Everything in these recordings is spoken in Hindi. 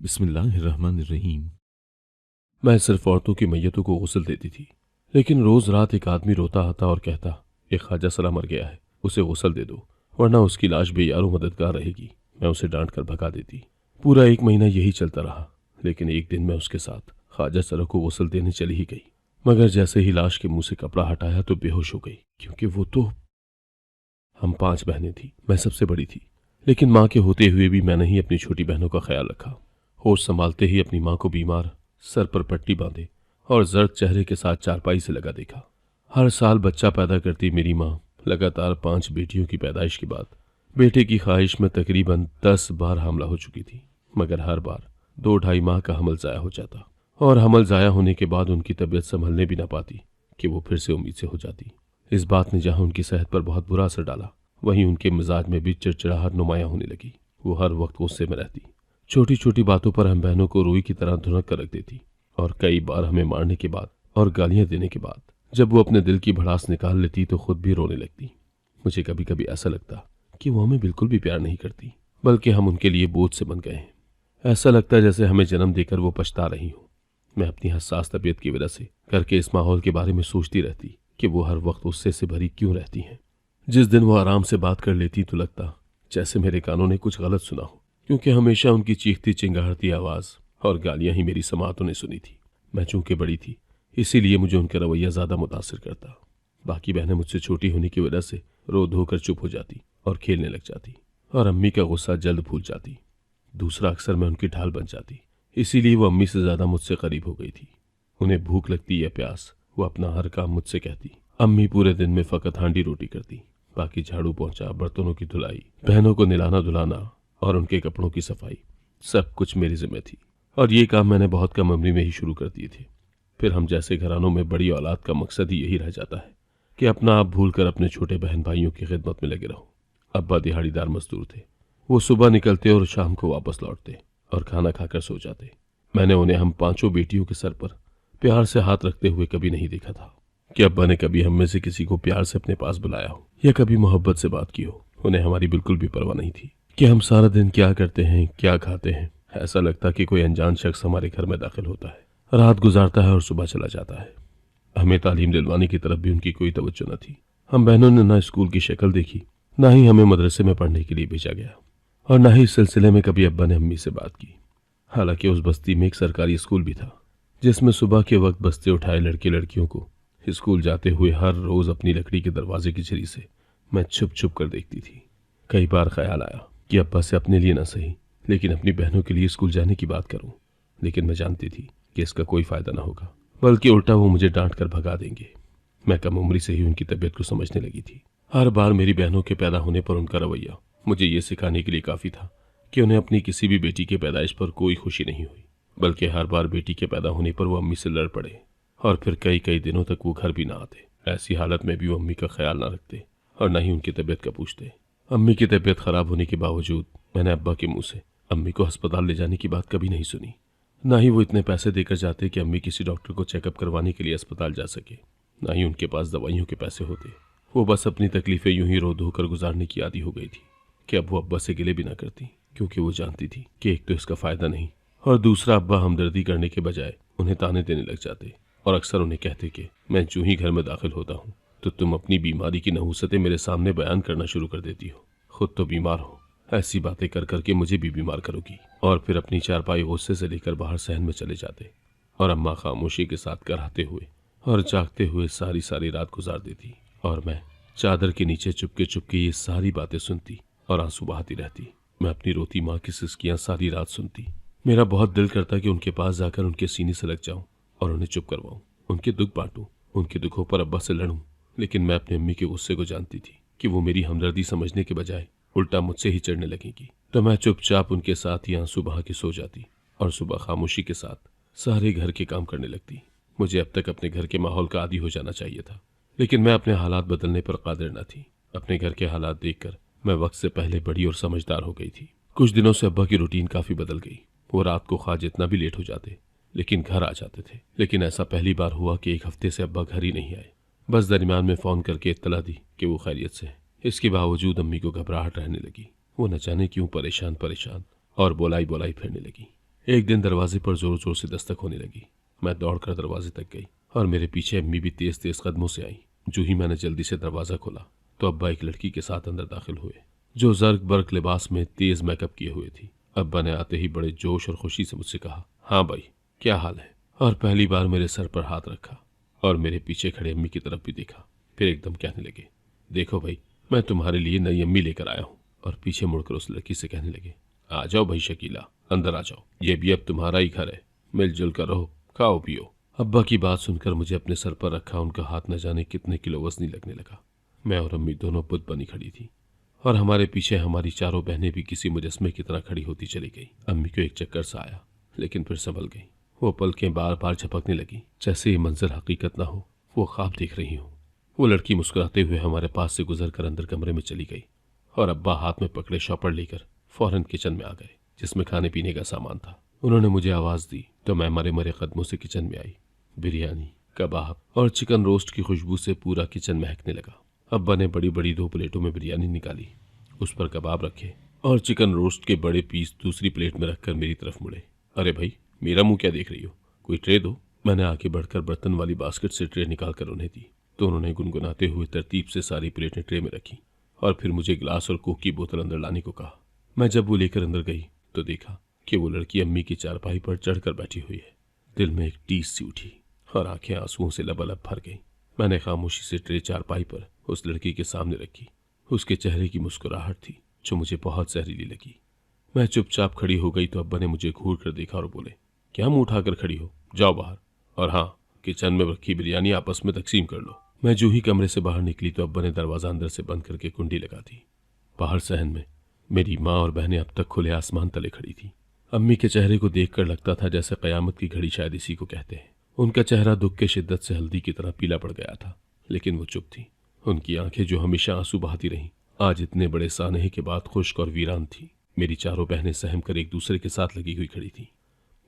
बिस्मिल्लाहिर्रहमानिर्रहीम। मैं सिर्फ औरतों की मैयतों को गुस्ल देती थी, लेकिन रोज रात एक आदमी रोता आता और कहता, ये ख्वाजा सला मर गया है, उसे गुस्ल दे दो, वरना उसकी लाश बेयारो मददगार रहेगी। मैं उसे डांट कर भगा देती। पूरा 1 महीना यही चलता रहा, लेकिन एक दिन मैं उसके साथ ख्वाजा सला को गुस्ल देने चली ही गई, मगर जैसे ही लाश के मुंह से कपड़ा हटाया तो बेहोश हो गई, क्योंकि वो तो हम 5 बहनें थी, मैं सबसे बड़ी थी। लेकिन माँ के होते हुए भी मैंने ही अपनी छोटी बहनों का ख्याल रखा। होश संभालते ही अपनी माँ को बीमार, सर पर पट्टी बांधे और जर्द चेहरे के साथ चारपाई से लगा देखा। हर साल बच्चा पैदा करती मेरी माँ लगातार 5 बेटियों की पैदाइश के बाद बेटे की ख्वाहिश में तकरीबन 10 बार हमला हो चुकी थी, मगर हर बार 2-2.5 माह का हमल ज़ाया हो जाता और हमल ज़ाया होने के बाद उनकी तबीयत संभलने भी ना पाती कि वो फिर से उम्मीद से हो जाती। इस बात ने जहाँ उनकी सेहत पर बहुत बुरा असर डाला, वहीं उनके मिजाज में भी चिड़चिड़ाहट नुमायां होने लगी। वो हर वक्त गुस्से में रहती, छोटी छोटी बातों पर हम बहनों को रुई की तरह धुनक कर रख देती और कई बार हमें मारने के बाद और गालियां देने के बाद जब वो अपने दिल की भड़ास निकाल लेती तो खुद भी रोने लगती। मुझे कभी कभी ऐसा लगता कि वो हमें बिल्कुल भी प्यार नहीं करती, बल्कि हम उनके लिए बोझ से बन गए हैं। ऐसा लगता है जैसे हमें जन्म देकर वो पछता रही हो। मैं अपनी हसास तबीयत की वजह से घर के इस माहौल के बारे में सोचती रहती कि वो हर वक्त गुस्से से भरी क्यों रहती हैं। जिस दिन वो आराम से बात कर लेती तो लगता जैसे मेरे कानों ने कुछ गलत सुना हो, क्योंकि हमेशा उनकी चीखती चिंगारती आवाज़ और गालियां ही मेरी समातों ने सुनी थी। मैं चूंकि बड़ी थी, इसीलिए मुझे उनका रवैया ज़्यादा मुतासिर करता। बाकी बहनें मुझसे छोटी होने की वजह से रो धोकर चुप हो जाती और खेलने लग जाती, और अम्मी का गुस्सा जल्द भूल जाती। दूसरा, अक्सर मैं उनकी ढाल बन जाती, इसीलिए वो अम्मी से ज़्यादा मुझसे करीब हो गई थी। उन्हें भूख लगती या प्यास, वो अपना हर काम मुझसे कहती। अम्मी पूरे दिन में फ़कत हांडी रोटी करती, बाकी झाड़ू पोंछा, बर्तनों की धुलाई, बहनों को नहलाना धुलाना और उनके कपड़ों की सफाई, सब कुछ मेरी जिम्मे थी। और ये काम मैंने बहुत कम उम्र में ही शुरू कर दिए थे। फिर हम जैसे घरानों में बड़ी औलाद का मकसद ही यही रह जाता है कि अपना आप भूलकर अपने छोटे बहन भाइयों की खिदमत में लगे रहो। अब्बा दिहाड़ीदार मजदूर थे। वो सुबह निकलते और शाम को वापस लौटते और खाना खाकर सो जाते। मैंने उन्हें हम 5 बेटियों के सर पर प्यार से हाथ रखते हुए कभी नहीं देखा था कि अब्बा ने कभी हम में से किसी को प्यार से अपने पास बुलाया हो या कभी मोहब्बत से बात की हो। उन्हें हमारी बिल्कुल भी परवाह नहीं थी कि हम सारा दिन क्या करते हैं, क्या खाते हैं। ऐसा लगता कि कोई अनजान शख्स हमारे घर में दाखिल होता है, रात गुजारता है और सुबह चला जाता है। हमें तालीम दिलवाने की तरफ भी उनकी कोई तवज्जो न थी। हम बहनों ने ना स्कूल की शक्ल देखी, ना ही हमें मदरसे में पढ़ने के लिए भेजा गया, और ना ही इस सिलसिले में कभी अब्बा ने अम्मी से बात की। हालांकि उस बस्ती में एक सरकारी स्कूल भी था, जिसमें सुबह के वक्त बस्ते उठाए लड़के लड़कियों को स्कूल जाते हुए हर रोज अपनी लकड़ी के दरवाजे की छड़ी से मैं छुप छुप कर देखती थी। कई बार ख्याल आया कि अब्बा से अपने लिए ना सही, लेकिन अपनी बहनों के लिए स्कूल जाने की बात करूं, लेकिन मैं जानती थी कि इसका कोई फायदा ना होगा, बल्कि उल्टा वो मुझे डांट कर भगा देंगे। मैं कम उम्र से ही उनकी तबीयत को समझने लगी थी। हर बार मेरी बहनों के पैदा होने पर उनका रवैया मुझे ये सिखाने के लिए काफ़ी था कि उन्हें अपनी किसी भी बेटी के पैदाइश पर कोई खुशी नहीं हुई, बल्कि हर बार बेटी के पैदा होने पर वो अम्मी से लड़ पड़े और फिर कई कई दिनों तक वो घर भी ना आते। ऐसी हालत में भी वो अम्मी का ख्याल ना रखते और न ही उनकी तबीयत का पूछते। अम्मी की तबीयत खराब होने के बावजूद मैंने अब्बा के मुंह से अम्मी को अस्पताल ले जाने की बात कभी नहीं सुनी। ना ही वो इतने पैसे देकर जाते कि अम्मी किसी डॉक्टर को चेकअप करवाने के लिए अस्पताल जा सके, ना ही उनके पास दवाइयों के पैसे होते। वो बस अपनी तकलीफें यूं ही रो धोकर गुजारने की आदी हो गई थी कि अब वो अब्बा से गिले भी ना करती, क्योंकि वो जानती थी कि एक तो इसका फायदा नहीं, और दूसरा अब्बा हमदर्दी करने के बजाय उन्हें ताने देने लग जाते और अक्सर उन्हें कहते कि मैं जो ही घर में दाखिल होता हूँ तो तुम अपनी बीमारी की नहूसतें मेरे सामने बयान करना शुरू कर देती हो। खुद तो बीमार हो, ऐसी बातें कर करके मुझे भी बीमार करोगी। और फिर अपनी चारपाई गुस्से से लेकर बाहर सहन में चले जाते और अम्मा खामोशी के साथ कराहते हुए और जागते हुए सारी सारी रात गुजार देती, और मैं चादर के नीचे चुपके चुपके ये सारी बातें सुनती और आंसू बहाती रहती। मैं अपनी रोती माँ की सिसकियाँ सारी रात सुनती। मेरा बहुत दिल करता कि उनके पास जाकर उनके सीने से लग जाऊं और उन्हें चुप करवाऊं, उनके दुख बांटूं, उनके दुखों पर अब्बा से लड़ूं। लेकिन मैं अपनी अम्मी के गुस्से को जानती थी कि वो मेरी हमदर्दी समझने के बजाय उल्टा मुझसे ही चढ़ने लगेगी, तो मैं चुपचाप उनके साथ ही आंसू बहा के सो जाती और सुबह खामोशी के साथ सारे घर के काम करने लगती। मुझे अब तक अपने घर के माहौल का आदी हो जाना चाहिए था, लेकिन मैं अपने हालात बदलने पर कादिर न थी। अपने घर के हालात देखकर मैं वक्त से पहले बड़ी और समझदार हो गई थी। कुछ दिनों से अब्बा की रूटीन काफ़ी बदल गई। वो रात को खा जितना भी लेट हो जाते लेकिन घर आ जाते थे। लेकिन ऐसा पहली बार हुआ कि एक हफ्ते से अब्बा घर ही नहीं आए। बस दरमियान में फ़ोन करके इत्तला दी कि वो खैरियत से है। इसके बावजूद अम्मी को घबराहट रहने लगी। वो न जाने क्यों परेशान परेशान और बोलाई बोलाई फिरने लगी। एक दिन दरवाजे पर जोर जोर से दस्तक होने लगी। मैं दौड़कर दरवाजे तक गई और मेरे पीछे अम्मी भी तेज तेज कदमों से आई। जो ही मैंने जल्दी से दरवाजा खोला तो अब्बा एक लड़की के साथ अंदर दाखिल हुए, जो जर्क बर्क लिबास में तेज मेकअप किए हुए थी। अब्बा ने आते ही बड़े जोश और खुशी से मुझसे कहा, हाँ भाई, क्या हाल है? और पहली बार मेरे सर पर हाथ रखा और मेरे पीछे खड़े अम्मी की तरफ भी देखा। फिर एकदम कहने लगे, देखो भाई, मैं तुम्हारे लिए नई अम्मी लेकर आया हूँ। और पीछे मुड़कर उस लड़की से कहने लगे, आ जाओ भाई शकीला, अंदर आ जाओ, ये भी अब तुम्हारा ही घर है, मिलजुल कर रहो, खाओ पियो। अब्बा की बात सुनकर मुझे अपने सर पर रखा उनका हाथ न जाने कितने किलो वजनी लगने लगा। मैं और अम्मी दोनों बुत बनी खड़ी थी और हमारे पीछे हमारी चारों बहनें भी किसी मुजस्मे की तरह खड़ी होती चली गई। अम्मी को एक चक्कर सा आया, लेकिन फिर संभल गई। वो पलकें बार बार झपकने लगी, जैसे ये मंजर हकीकत ना हो, वो ख्वाब देख रही हो। वो लड़की मुस्कुराते हुए हमारे पास से गुजर कर अंदर कमरे में चली गई और अब्बा हाथ में पकड़े शॉपर लेकर फौरन किचन में आ गए, जिसमें खाने पीने का सामान था। उन्होंने मुझे आवाज़ दी तो मैं मरे मरे कदमों से किचन में आई। बिरयानी, कबाब और चिकन रोस्ट की खुशबू से पूरा किचन महकने लगा। अब्बा ने बड़ी बड़ी 2 प्लेटों में बिरयानी निकाली, उस पर कबाब रखे और चिकन रोस्ट के बड़े पीस दूसरी प्लेट में रखकर मेरी तरफ मुड़े। अरे भाई, मेरा मुंह क्या देख रही हो, कोई ट्रे दो। मैंने आगे बढ़कर बर्तन वाली बास्केट से ट्रे निकालकर उन्हें दी तो उन्होंने गुनगुनाते हुए तरतीब से सारी प्लेटें ट्रे में रखी और फिर मुझे गिलास और कोक की बोतल अंदर लाने को कहा। मैं जब वो लेकर अंदर गई तो देखा कि वो लड़की अम्मी की चारपाई पर चढ़कर बैठी हुई है। दिल में एक टीस सी उठी और आंखें आंसुओं से लबालब भर गईं। मैंने खामोशी से ट्रे चारपाई पर उस लड़की के सामने रखी। उसके चेहरे की मुस्कुराहट थी जो मुझे बहुत जहरीली लगी। मैं चुपचाप खड़ी हो गई तो अब्बा ने मुझे घूर कर देखा और बोले, क्या मुंह उठाकर खड़ी हो, जाओ बाहर, और हाँ, किचन में रखी बिरयानी आपस में तकसीम कर लो। मैं जो ही कमरे से बाहर निकली तो अब्बा ने दरवाज़ा अंदर से बंद करके कुंडी लगा दी। बाहर सहन में मेरी माँ और बहनें अब तक खुले आसमान तले खड़ी थी। अम्मी के चेहरे को देखकर लगता था जैसे क़यामत की घड़ी शायद इसी को कहते हैं। उनका चेहरा दुख के शिद्दत से हल्दी की तरह पीला पड़ गया था, लेकिन वो चुप थी। उनकी आंखें जो हमेशा आंसू बहाती रहीं, आज इतने बड़े सानहे के बाद खुश्क और वीरान थी। मेरी चारों बहनें सहम कर एक दूसरे के साथ लगी हुई खड़ी थी।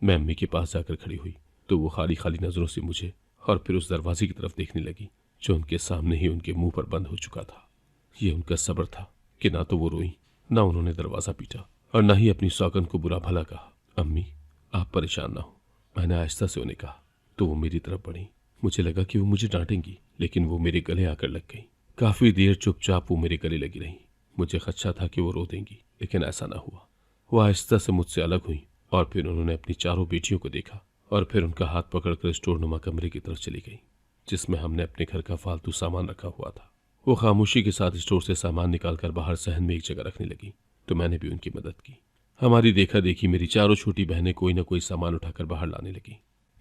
मैं अम्मी के पास जाकर खड़ी हुई तो वो खाली खाली नज़रों से मुझे और फिर उस दरवाजे की तरफ देखने लगी जो उनके सामने ही उनके मुंह पर बंद हो चुका था। ये उनका सब्र था कि ना तो वो रोई, ना उन्होंने दरवाज़ा पीटा और ना ही अपनी सौगन को बुरा भला कहा। अम्मी, आप परेशान ना हो, मैंने आहिस्ता से उन्हें कहा। तो वो मेरी तरफ बढ़ी। मुझे लगा कि वो मुझे डांटेंगी, लेकिन वो मेरे गले आकर लग गई। काफ़ी देर चुपचाप वो मेरे गले लगी रही। मुझे खदशा था कि वो रो देंगी, लेकिन ऐसा ना हुआ। वो आहिस्ता से मुझसे अलग हुई और फिर उन्होंने अपनी चारों बेटियों को देखा और फिर उनका हाथ पकड़कर स्टोर नुमा कमरे की तरफ चली गई जिसमें हमने अपने घर का फालतू सामान रखा हुआ था। वो खामोशी के साथ स्टोर से सामान निकालकर बाहर सहन में एक जगह रखने लगी तो मैंने भी उनकी मदद की। हमारी देखा देखी मेरी चारों छोटी बहनें कोई ना कोई सामान उठाकर बाहर लाने लगी।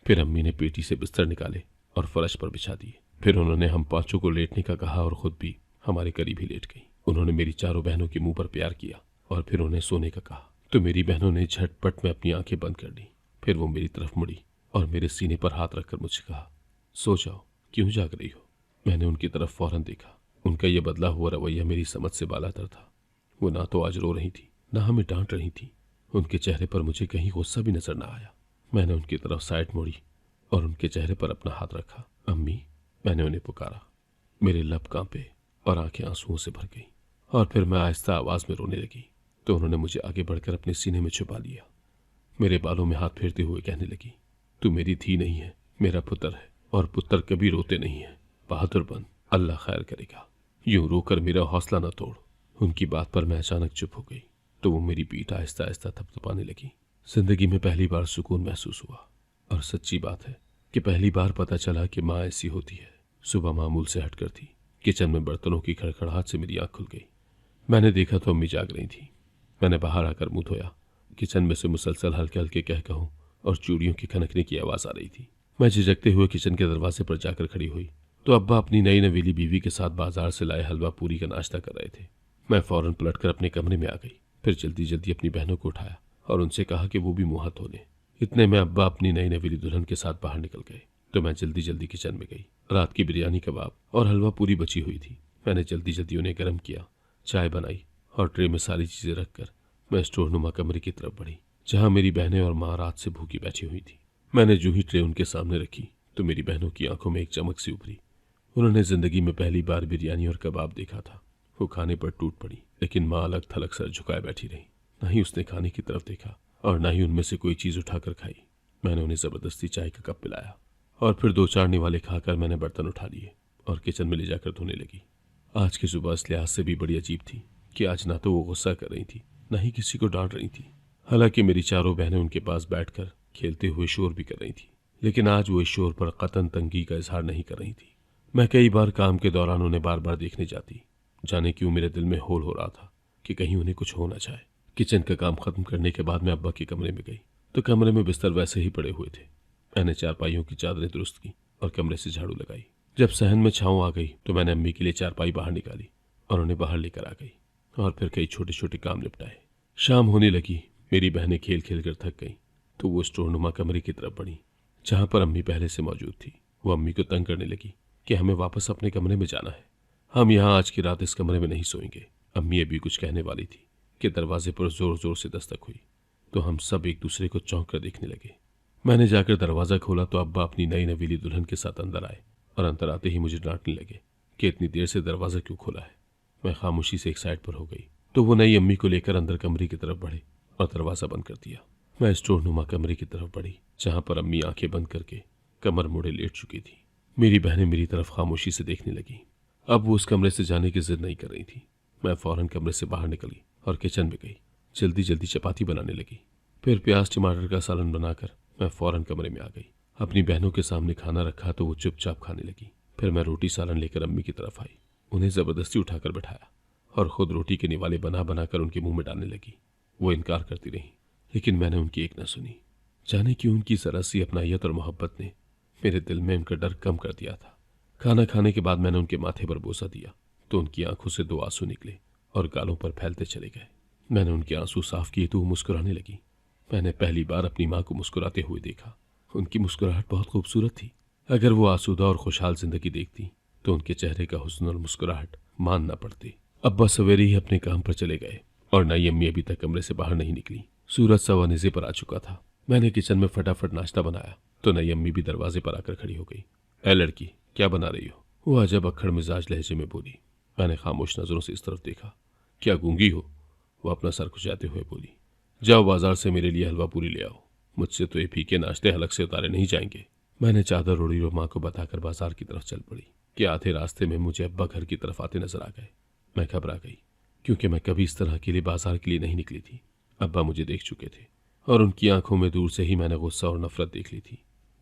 फिर अम्मी ने पेटी से बिस्तर निकाले और फर्श पर बिछा दिए। फिर उन्होंने हम पांचों को लेटने का कहा और खुद भी हमारे करीब ही लेट गई। उन्होंने मेरी चारों बहनों के मुंह पर प्यार किया और फिर उन्हें सोने का कहा तो मेरी बहनों ने झटपट में अपनी आंखें बंद कर ली। फिर वो मेरी तरफ मुड़ी और मेरे सीने पर हाथ रखकर मुझसे कहा, सो जाओ, क्यों जाग रही हो। मैंने उनकी तरफ फौरन देखा। उनका यह बदला हुआ रवैया मेरी समझ से बालातर था। वो ना तो आज रो रही थी, ना हमें डांट रही थी। उनके चेहरे पर मुझे कहीं गुस्सा भी नजर ना आया। मैंने उनकी तरफ साइड मोड़ी और उनके चेहरे पर अपना हाथ रखा। अम्मी, मैंने उन्हें पुकारा। मेरे लब कांपे और आंखें आंसुओं से भर गई और फिर मैं आहिस्ता आवाज में रोने लगी तो उन्होंने मुझे आगे बढ़कर अपने सीने में छुपा लिया। मेरे बालों में हाथ फेरते हुए कहने लगी, तू मेरी धी नहीं है, मेरा पुत्र है और पुत्र कभी रोते नहीं है। बहादुर बन, अल्लाह खैर करेगा। यूं रोकर मेरा हौसला न तोड़। उनकी बात पर मैं अचानक चुप हो गई तो वो मेरी पीठ आहिस्ता आहिस्ता थपथपाने लगी। जिंदगी में पहली बार सुकून महसूस हुआ और सच्ची बात है कि पहली बार पता चला कि माँ ऐसी होती है। सुबह मामूल से हटकर थी। किचन में बर्तनों की खड़खड़ाहट से मेरी आंख खुल गई। मैंने देखा तो अम्मी जाग रही थी। मैंने बाहर आकर मुंह धोया। किचन में से मुसलसल हल्के हल्के कहकहों और चूड़ियों की खनकने की आवाज़ आ रही थी। मैं झिझकते हुए किचन के दरवाजे पर जाकर खड़ी हुई तो अब्बा अपनी नई नवेली बीवी के साथ बाजार से लाए हलवा पूरी का नाश्ता कर रहे थे। मैं फौरन पलटकर अपने कमरे में आ गई। फिर जल्दी जल्दी अपनी बहनों को उठाया और उनसे कहा कि वो भी मुँह हाथ धो लें। इतने में अब्बा अपनी नई नवेली दुल्हन के साथ बाहर निकल गए तो मैं जल्दी जल्दी किचन में गई। रात की बिरयानी, कबाब और हलवा पूरी बची हुई थी। मैंने जल्दी जल्दी उन्हें गर्म किया, चाय बनाई और ट्रे में सारी चीज़ें रखकर मैं स्टोर नुमा कमरे की तरफ बढ़ी जहाँ मेरी बहनें और माँ रात से भूखी बैठी हुई थी। मैंने जो ही ट्रे उनके सामने रखी तो मेरी बहनों की आंखों में एक चमक सी उभरी। उन्होंने जिंदगी में पहली बार बिरयानी और कबाब देखा था। वो खाने पर टूट पड़ी, लेकिन माँ अलग थलग सर झुकाए बैठी रही। न ही उसने खाने की तरफ देखा और न ही उनमें से कोई चीज़ उठाकर खाई। मैंने उन्हें ज़बरदस्ती चाय का कप पिलाया और फिर 2-4 निवाले खाकर मैंने बर्तन उठा लिए और किचन में ले जाकर धोने लगी। आज की सुबह इस लिहाज से भी बड़ी अजीब थी कि आज ना तो वो गुस्सा कर रही थी, न ही किसी को डांट रही थी। हालांकि मेरी चारों बहनें उनके पास बैठकर खेलते हुए शोर भी कर रही थी, लेकिन आज वो इस शोर पर कतन तंगी का इजहार नहीं कर रही थी। मैं कई बार काम के दौरान उन्हें बार बार देखने जाती। जाने क्यों मेरे दिल में होल हो रहा था कि कहीं उन्हें कुछ हो ना जाए। किचन का काम खत्म करने के बाद मैं अब्बा के कमरे में गई तो कमरे में बिस्तर वैसे ही पड़े हुए थे। मैंने चारपाइयों की चादरें दुरुस्त की और कमरे से झाड़ू लगाई। जब सहन में छाँव आ गई तो मैंने अम्मी के लिए चारपाई बाहर निकाली और उन्हें बाहर लेकर आ गई और फिर कई छोटे छोटे काम निपटाए। शाम होने लगी। मेरी बहनें खेल खेल कर थक गईं तो वो स्टोरनुमा कमरे की तरफ बढ़ी जहाँ पर अम्मी पहले से मौजूद थी। वो अम्मी को तंग करने लगी कि हमें वापस अपने कमरे में जाना है, हम यहाँ आज की रात इस कमरे में नहीं सोएंगे। अम्मी अभी कुछ कहने वाली थी कि दरवाजे पर जोर जोर से दस्तक हुई तो हम सब एक दूसरे को चौंक कर देखने लगे। मैंने जाकर दरवाज़ा खोला तो अब्बा अपनी नई नवीली दुल्हन के साथ अंदर आए और अंदर आते ही मुझे डांटने लगे कि इतनी देर से दरवाज़ा क्यों खोला है। मैं खामोशी से एक साइड पर हो गई तो वो नई अम्मी को लेकर अंदर कमरे की तरफ बढ़े और दरवाज़ा बंद कर दिया। मैं स्टोरनुमा कमरे की तरफ बढ़ी जहाँ पर अम्मी आंखें बंद करके कमर मोड़े लेट चुकी थी। मेरी बहनें मेरी तरफ खामोशी से देखने लगी। अब वो उस कमरे से जाने की जिद नहीं कर रही थी। मैं फौरन कमरे से बाहर निकली और किचन में गई। जल्दी जल्दी चपाती बनाने लगी। फिर प्याज टमाटर का सालन बनाकर मैं फौरन कमरे में आ गई। अपनी बहनों के सामने खाना रखा तो वो चुपचाप खाने लगी। फिर मैं रोटी सालन लेकर अम्मी की तरफ आई, उन्हें ज़बरदस्ती उठाकर बैठाया और खुद रोटी के निवाले बना बनाकर उनके मुंह में डालने लगी। वो इनकार करती रही लेकिन मैंने उनकी एक न सुनी। जाने क्यों उनकी जरा सी अपनायत और मोहब्बत ने मेरे दिल में उनका डर कम कर दिया था। खाना खाने के बाद मैंने उनके माथे पर बोसा दिया तो उनकी आंखों से 2 आंसू निकले और गालों पर फैलते चले गए। मैंने उनके आंसू साफ किए तो वो मुस्कुराने लगी। मैंने पहली बार अपनी माँ को मुस्कुराते हुए देखा। उनकी मुस्कुराहट बहुत खूबसूरत थी। अगर वो आसूदा और खुशहाल जिंदगी देखती तो उनके चेहरे का हुस्न और मुस्कुराहट मानना पड़ती। अब्बा सवेरे ही अपने काम पर चले गए और नई अम्मी अभी तक कमरे से बाहर नहीं निकली। सूरज सवा निज़े पर आ चुका था। मैंने किचन में फटाफट नाश्ता बनाया तो नई अम्मी भी दरवाजे पर आकर खड़ी हो गई। ए लड़की, क्या बना रही हो? वो अजब अक्खड़ मिजाज लहजे में बोली। मैंने खामोश नजरों से इस तरफ देखा। क्या गूंगी हो? वो अपना सर खुजाते हुए बोली। जाओ बाजार से मेरे लिए हलवा पूरी ले आओ। मुझसे तो ये फीके नाश्ते हलक से उतारे नहीं जाएंगे। मैंने चादर ओढ़ी और माँ को बताकर बाजार की तरफ चल पड़ी कि आधे रास्ते में मुझे अब्बा घर की तरफ आते नजर आ गए। मैं घबरा गई क्योंकि मैं कभी इस तरह के लिए बाजार के लिए नहीं निकली थी। अब्बा मुझे देख चुके थे और उनकी आंखों में दूर से ही मैंने गुस्सा और नफरत देख ली थी।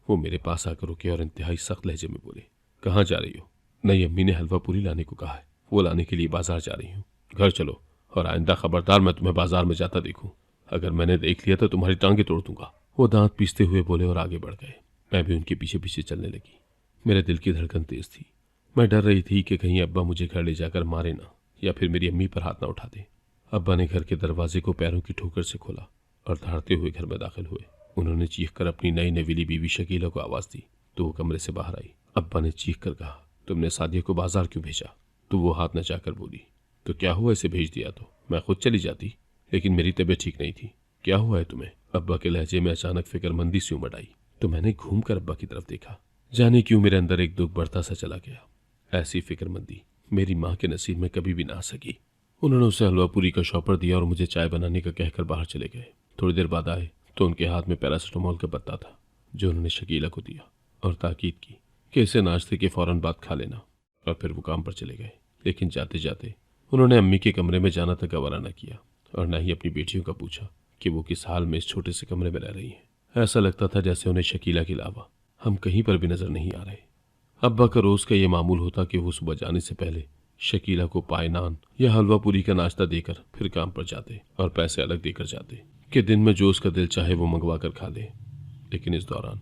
वो मेरे पास आकर रुके और इंतहाई सख्त लहजे में बोले, कहाँ जा रही हो? नई अम्मी ने हलवा पूरी लाने को कहा है, वो लाने के लिए बाजार जा रही हूँ। घर चलो और आइंदा खबरदार मैं तुम्हें बाजार में जाता देखूं। अगर मैंने देख लिया तो तुम्हारी टांगे तोड़ दूंगा। वो दांत पीसते हुए बोले और आगे बढ़ गए। मैं भी उनके पीछे पीछे चलने लगी। मेरे दिल की धड़कन तेज थी। मैं डर रही थी कि कहीं अब्बा मुझे घर ले जाकर मारे ना या फिर मेरी अम्मी पर हाथ ना उठा दे। अब्बा ने घर के दरवाजे को पैरों की ठोकर से खोला और दहाड़ते हुए घर में दाखिल हुए। उन्होंने चीख कर अपनी नई नवीली बीवी शकीला को आवाज़ दी तो वो कमरे से बाहर आई। अब्बा ने चीख कर कहा, तुमने सादिया को बाजार क्यों भेजा? तो वो हाथ नचाकर बोली, तो क्या हुआ, इसे भेज दिया तो मैं खुद चली जाती, लेकिन मेरी तबीयत ठीक नहीं थी। क्या हुआ है तुम्हें? अब्बा के लहजे में अचानक फिक्रमंदी सी उमड़ आई तो मैंने घूम कर अब्बा की तरफ देखा। जाने क्यों मेरे अंदर एक दुख बढ़ता सा चला गया। ऐसी फिक्रमंदी मेरी माँ के नसीब में कभी भी ना आ सकी। उन्होंने उसे हलवा पूरी का शॉपर दिया और मुझे चाय बनाने का कहकर बाहर चले गए। थोड़ी देर बाद आए तो उनके हाथ में पैरासिटामोल का पत्ता था जो उन्होंने शकीला को दिया और ताकीद की कि इसे नाश्ते के फौरन बाद खा लेना, और फिर वो काम पर चले गए। लेकिन जाते जाते उन्होंने अम्मी के कमरे में जाना तक गवारा न किया और न ही अपनी बेटियों का पूछा कि वो किस हाल में इस छोटे से कमरे में रह रही हैं। ऐसा लगता था जैसे उन्हें शकीला के अलावा हम कहीं पर भी नजर नहीं आ रहे। अब्बा का रोज का ये मामूल होता कि वो सुबह जाने से पहले शकीला को पाए नान या हलवा पूरी का नाश्ता देकर फिर काम पर जाते और पैसे अलग देकर जाते कि दिन में जो उसका दिल चाहे वो मंगवा कर खा ले। लेकिन इस दौरान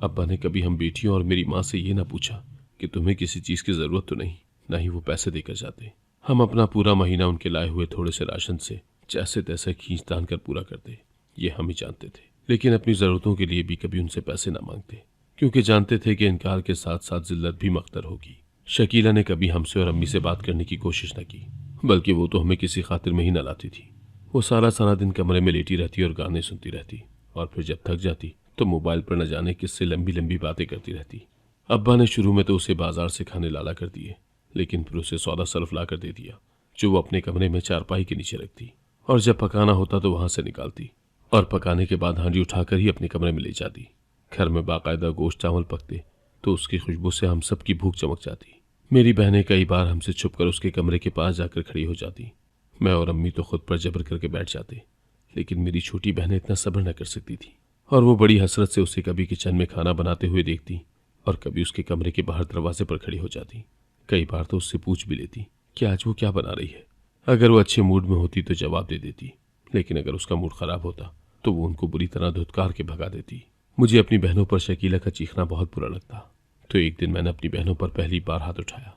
अब्बा ने कभी हम बेटियों और मेरी माँ से ये ना पूछा कि तुम्हें किसी चीज़ की ज़रूरत तो नहीं, ना ही वो पैसे देकर जाते। हम अपना पूरा महीना उनके लाए हुए थोड़े से राशन से जैसे तैसे खींच तान कर पूरा करते, ये हम ही जानते थे। लेकिन अपनी ज़रूरतों के लिए भी कभी उनसे पैसे ना मांगते, क्योंकि जानते थे कि इनकार के साथ साथ जिल्लत भी मख्तर होगी। शकीला ने कभी हमसे और अम्मी से बात करने की कोशिश न की, बल्कि वो तो हमें किसी खातिर में ही न लाती थी। वो सारा सारा दिन कमरे में लेटी रहती और गाने सुनती रहती, और फिर जब थक जाती तो मोबाइल पर न जाने किससे लंबी लंबी बातें करती रहती। अब्बा ने शुरू में तो उसे बाजार से खाने लाला कर दिए, लेकिन फिर उसे सौदा सर्फ ला कर दे दिया जो वो अपने कमरे में चारपाई के नीचे रखती, और जब पकाना होता तो वहां से निकालती और पकाने के बाद हांडी उठाकर ही अपने कमरे में ले जाती। घर में बाकायदा गोश्त चावल पकते तो उसकी खुशबू से हम सब की भूख चमक जाती। मेरी बहनें कई बार हमसे छुपकर उसके कमरे के पास जाकर खड़ी हो जाती। मैं और अम्मी तो खुद पर जबर करके बैठ जाते, लेकिन मेरी छोटी बहनें इतना सब्र न कर सकती थी और वो बड़ी हसरत से उसे कभी किचन में खाना बनाते हुए देखती और कभी उसके कमरे के बाहर दरवाजे पर खड़ी हो जाती। कई बार तो उससे पूछ भी लेती कि आज वो क्या बना रही है। अगर वो अच्छे मूड में होती तो जवाब दे देती, लेकिन अगर उसका मूड खराब होता तो वो उनको बुरी तरह धुतकार के भगा देती। मुझे अपनी बहनों पर शकीला का चीखना बहुत बुरा लगता। तो एक दिन मैंने अपनी बहनों पर पहली बार हाथ उठाया।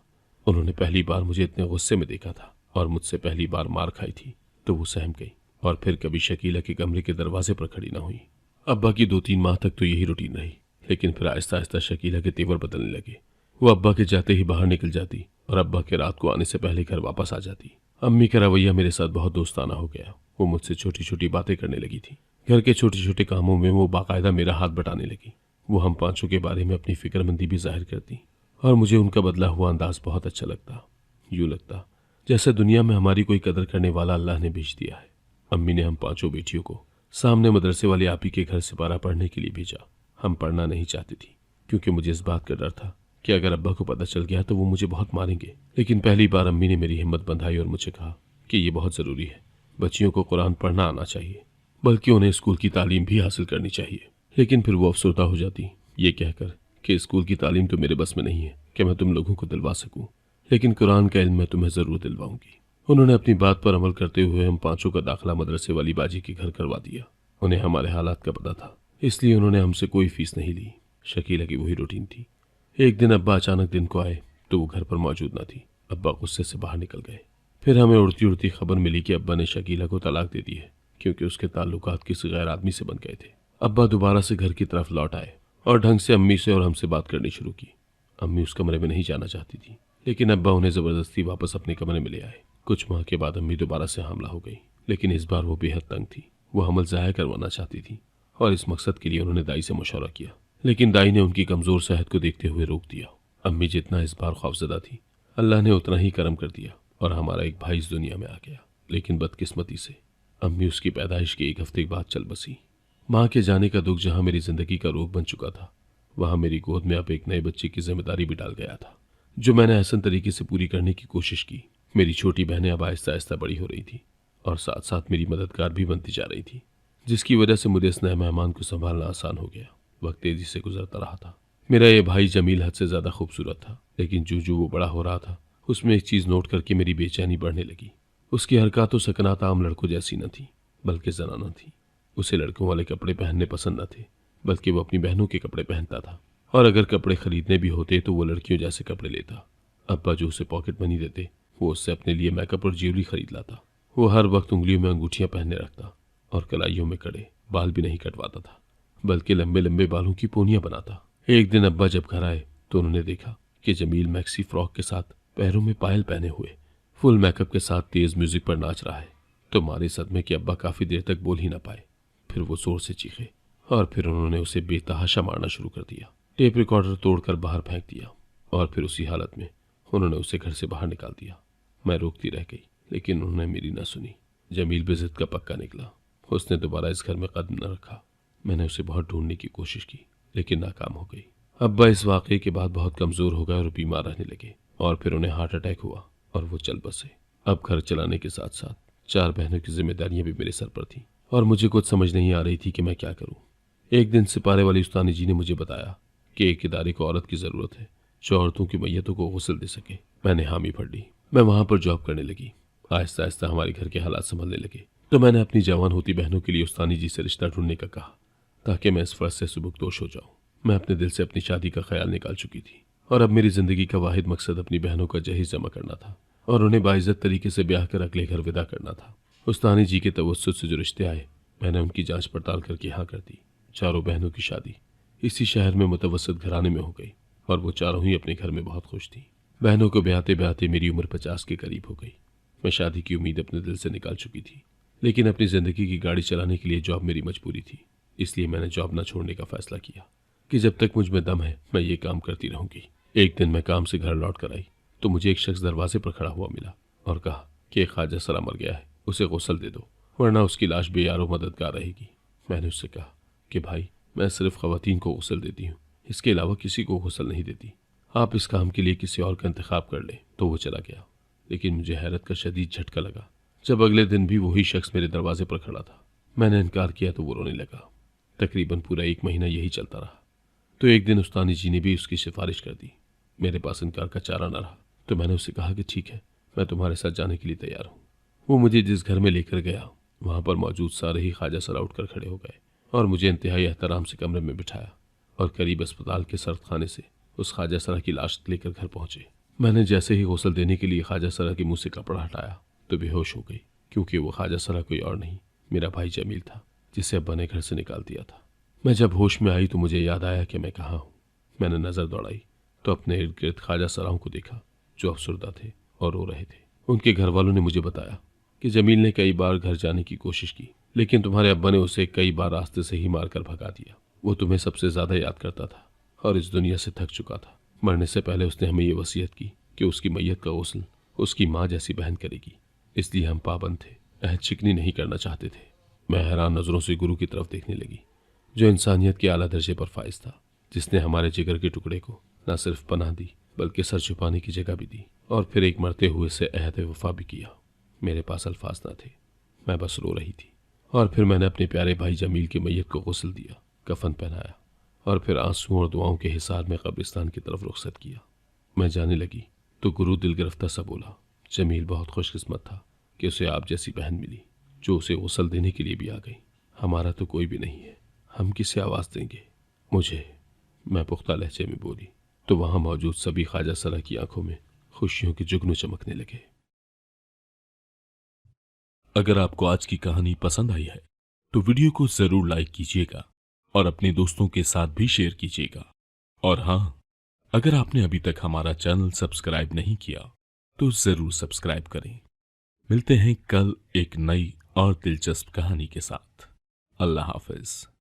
उन्होंने पहली बार मुझे इतने गुस्से में देखा था और मुझसे पहली बार मार खाई थी, तो वो सहम गई और फिर कभी शकीला के कमरे के दरवाजे पर खड़ी ना हुई। अब्बा की 2-3 माह तक तो यही रूटीन रही, लेकिन फिर आहिस्ता आहिस्ता शकीला के तेवर बदलने लगे। वो अब्बा के जाते ही बाहर निकल जाती और अब्बा के रात को आने से पहले घर वापस आ जाती। अम्मी का रवैया मेरे साथ बहुत दोस्ताना हो गया। वो मुझसे छोटी छोटी बातें करने लगी थी। घर के छोटे छोटे कामों में वो बाकायदा मेरा हाथ बटाने लगी। वो हम पांचों के बारे में अपनी फिक्रमंदी भी जाहिर करती और मुझे उनका बदला हुआ अंदाज बहुत अच्छा लगता। यूँ लगता जैसे दुनिया में हमारी कोई कदर करने वाला अल्लाह ने भेज दिया है। अम्मी ने हम पांचों बेटियों को सामने मदरसे वाली आपी के घर सिपारा पढ़ने के लिए भेजा। हम पढ़ना नहीं चाहती थी, क्योंकि मुझे इस बात का डर था कि अगर अब्बा को पता चल गया तो वो मुझे बहुत मारेंगे। लेकिन पहली बार अम्मी ने मेरी हिम्मत बंधाई और मुझे कहा कि ये बहुत ज़रूरी है, बच्चियों को कुरान पढ़ना आना चाहिए, बल्कि उन्हें स्कूल की तालीम भी हासिल करनी चाहिए। लेकिन फिर वो अफसरदा हो जाती ये कहकर कि स्कूल की तालीम तो मेरे बस में नहीं है कि मैं तुम लोगों को दिलवा सकूं, लेकिन कुरान का इल्म मैं तुम्हें ज़रूर दिलवाऊंगी। उन्होंने अपनी बात पर अमल करते हुए हम पांचों का दाखिला मदरसे वाली बाजी के घर करवा दिया। उन्हें हमारे हालात का पता था, इसलिए उन्होंने हमसे कोई फीस नहीं ली। शकीला की वही रूटीन थी। एक दिन अब्बा अचानक दिन को आए तो वो घर पर मौजूद न थी। अब्बा गुस्से से बाहर निकल गए। फिर हमें उड़ती उड़ती खबर मिली कि अब्बा ने शकीला को तलाक दे दी है, क्योंकि उसके ताल्लुकात किसी गैर आदमी से बन गए थे। अब्बा दोबारा से घर की तरफ लौट आए और ढंग से अम्मी से और हमसे बात करनी शुरू की। अम्मी उस कमरे में नहीं जाना चाहती थी, लेकिन अब्बा उन्हें ज़बरदस्ती वापस अपने कमरे में ले आए। कुछ माह के बाद अम्मी दोबारा से हामला हो गई, लेकिन इस बार वो बेहद तंग थी। वो हमल ज़ाया करवाना चाहती थी और इस मकसद के लिए उन्होंने दाई से मशवरा किया, लेकिन दाई ने उनकी कमज़ोर सेहत को देखते हुए रोक दिया। अम्मी जितना इस बार खौफजदा थी, अल्लाह ने उतना ही करम कर दिया और हमारा एक भाई इस दुनिया में आ गया। लेकिन बदकिस्मती से अम्मी उसकी पैदाइश के 1 हफ्ते बाद चल बसी। माँ के जाने का दुख जहाँ मेरी जिंदगी का रोग बन चुका था, वहाँ मेरी गोद में अब एक नए बच्चे की जिम्मेदारी भी डाल गया था, जो मैंने एहसन तरीके से पूरी करने की कोशिश की। मेरी छोटी बहनें अब आहिस्ता आहिस्ता बड़ी हो रही थी और साथ साथ मेरी मददगार भी बनती जा रही थी, जिसकी वजह से मुझे इस नए मेहमान को संभालना आसान हो गया। वक्त तेजी से गुजरता रहा था। मेरा ये भाई जमील हद से ज़्यादा खूबसूरत था, लेकिन जो वो बड़ा हो रहा था, उसमें एक चीज़ नोट करके मेरी बेचैनी बढ़ने लगी। उसकी हरकत सकनात आम लड़कों जैसी न थी, बल्कि जनाना थी। उसे लड़कों वाले कपड़े पहनने पसंद न थे, बल्कि वो अपनी बहनों के कपड़े पहनता था, और अगर कपड़े खरीदने भी होते तो वो लड़कियों जैसे कपड़े लेता। अब्बा जो उसे पॉकेट मनी देते, वो उससे अपने लिए मेकअप और ज्वेलरी खरीद लाता। वो हर वक्त उंगलियों में अंगूठियां पहनने रखता और कलाइयों में कड़े। बाल भी नहीं कटवाता था, बल्कि लंबे लंबे बालों की पोनियां बनाता। एक दिन अब्बा जब घर आए तो उन्होंने देखा कि जमील मैक्सी फ्रॉक के साथ पैरों में पायल पहने हुए फुल मेकअप के साथ तेज म्यूजिक पर नाच रहा है। तो मारे सदमे कि अब्बा काफी देर तक बोल ही ना पाए। फिर वो जोर से चीखे और फिर उन्होंने उसे बेतहाशा मारना शुरू कर दिया। टेप रिकॉर्डर तोड़कर बाहर फेंक दिया और फिर उसी हालत में उन्होंने उसे घर से बाहर निकाल दिया। मैं रोकती रह गई, लेकिन उन्होंने मेरी ना सुनी। जमील भी जिद का पक्का निकला। उसने दोबारा इस घर में कदम न रखा। मैंने उसे बहुत ढूंढने की कोशिश की, लेकिन नाकाम हो गई। अब्बा इस वाकये के बाद बहुत कमजोर हो गए और बीमार रहने लगे, और फिर उन्हें हार्ट अटैक हुआ और वो चल बसे। अब घर चलाने के साथ साथ 4 बहनों की जिम्मेदारियां भी मेरे सर पर थीं और मुझे कुछ समझ नहीं आ रही थी कि मैं क्या करूं। एक दिन सिपारे वाली उस्तानी जी ने मुझे बताया कि एक इदारे को औरत की जरूरत है जो औरतों की मैयतों को गुस्ल दे सके। मैंने हामी भर ली। मैं वहां पर जॉब करने लगी। आहिस्ता आहिस्ता हमारे घर के हालात संभलने लगे, तो मैंने अपनी जवान होती बहनों के लिए उस्तानी जी से रिश्ता ढूंढने का कहा, ताकि मैं इस फर्ज से सुबुकदोश हो जाऊं। मैं अपने दिल से अपनी शादी का ख्याल निकाल चुकी थी और अब मेरी जिंदगी का वाहिद मकसद अपनी बहनों का जहेज जमा करना था और उन्हें बाइज्जत तरीके से ब्याह कर अगले घर विदा करना था। उस्तानी जी के तवस्सुत से जो रिश्ते आए, मैंने उनकी जांच पड़ताल करके हाँ कर दी। 4 बहनों की शादी इसी शहर में मुतवस्सित घराने में हो गई और वो 4 ही अपने घर में बहुत खुश थी। बहनों को ब्याहते ब्याहते मेरी उम्र 50 के करीब हो गई। मैं शादी की उम्मीद अपने दिल से निकाल चुकी थी, लेकिन अपनी जिंदगी की गाड़ी चलाने के लिए जॉब मेरी मजबूरी थी। इसलिए मैंने जॉब न छोड़ने का फैसला किया कि जब तक मुझ में दम है मैं ये काम करती रहूंगी। एक दिन मैं काम से घर लौट कर आई तो मुझे एक शख्स दरवाजे पर खड़ा हुआ मिला और कहा कि एक ख्वाजा सरा मर गया है, उसे गुस्ल दे दो, वरना उसकी लाश बेयारो मददगार रहेगी। मैंने उससे कहा कि भाई, मैं सिर्फ खवातीन को गुस्ल देती हूँ, इसके अलावा किसी को गुस्ल नहीं देती। आप इस काम के लिए किसी और का इंतखाब कर लें। तो वो चला गया। लेकिन मुझे हैरत का शदीद झटका लगा जब अगले दिन भी वही शख्स मेरे दरवाजे पर खड़ा था। मैंने इनकार किया तो वो रोने लगा। तकरीबन पूरा 1 महीना यही चलता रहा। तो एक दिन उस्तानी जी ने भी उसकी सिफारिश कर दी। मेरे पास इनकार का चारा न रहा तो मैंने उससे कहा कि ठीक है, मैं तुम्हारे साथ जाने के लिए तैयार हूँ। वो मुझे जिस घर में लेकर गया वहाँ पर मौजूद सारे ही ख्वाजा सरा उठकर खड़े हो गए और मुझे इंतहाई एहतराम से कमरे में बिठाया और करीब अस्पताल के सर्द खाने से उस ख्वाजा सरा की लाश लेकर घर पहुंचे। मैंने जैसे ही गौसल देने के लिए ख्वाजा सरा के मुंह से कपड़ा हटाया तो बेहोश हो गई, क्योंकि वो ख्वाजा सरा कोई और नहीं, मेरा भाई जमील था, जिसे अब्बा ने घर से निकाल दिया था। मैं जब होश में आई तो मुझे याद आया कि मैं कहाँ हूँ। मैंने नज़र दौड़ाई तो अपने इर्द गिर्द ख्वाजा सराओं को देखा जो अफसरदा थे और रो रहे थे। उनके घर वालों ने मुझे बताया कि जमील ने कई बार घर जाने की कोशिश की, लेकिन तुम्हारे अब्बा ने उसे कई बार रास्ते से ही मारकर भगा दिया। वो तुम्हें सबसे ज़्यादा याद करता था और इस दुनिया से थक चुका था। मरने से पहले उसने हमें ये वसीयत की कि उसकी मैयत का गुस्ल उसकी माँ जैसी बहन करेगी, इसलिए हम पाबंद थे, अहद शिकनी नहीं करना चाहते थे। मैं हैरान नज़रों से गुरु की तरफ देखने लगी, जो इंसानियत के आला दर्जे पर फाइज था, जिसने हमारे जिगर के टुकड़े को न सिर्फ पनाह दी बल्कि सर छुपाने की जगह भी दी और फिर एक मरते हुए से अहद वफा भी किया। मेरे पास अल्फाज न थे, मैं बस रो रही थी। और फिर मैंने अपने प्यारे भाई जमील की मैयत को गुस्ल दिया, कफन पहनाया और फिर आंसुओं और दुआओं के हिसार में कब्रिस्तान की तरफ रुखसत किया। मैं जाने लगी तो गुरु दिल गिरफ्ता सा बोला, जमील बहुत खुशकिस्मत था कि उसे आप जैसी बहन मिली जो उसे गुस्ल देने के लिए भी आ गई। हमारा तो कोई भी नहीं है, हम किसे आवाज़ देंगे? मुझे, मैं पुख्ता लहजे में बोली। तो वहां मौजूद सभी ख्वाजा सरा की आंखों में खुशियों के जुगनू चमकने लगे। अगर आपको आज की कहानी पसंद आई है तो वीडियो को जरूर लाइक कीजिएगा और अपने दोस्तों के साथ भी शेयर कीजिएगा। और हाँ, अगर आपने अभी तक हमारा चैनल सब्सक्राइब नहीं किया तो जरूर सब्सक्राइब करें। मिलते हैं कल एक नई और दिलचस्प कहानी के साथ। अल्लाह हाफिज।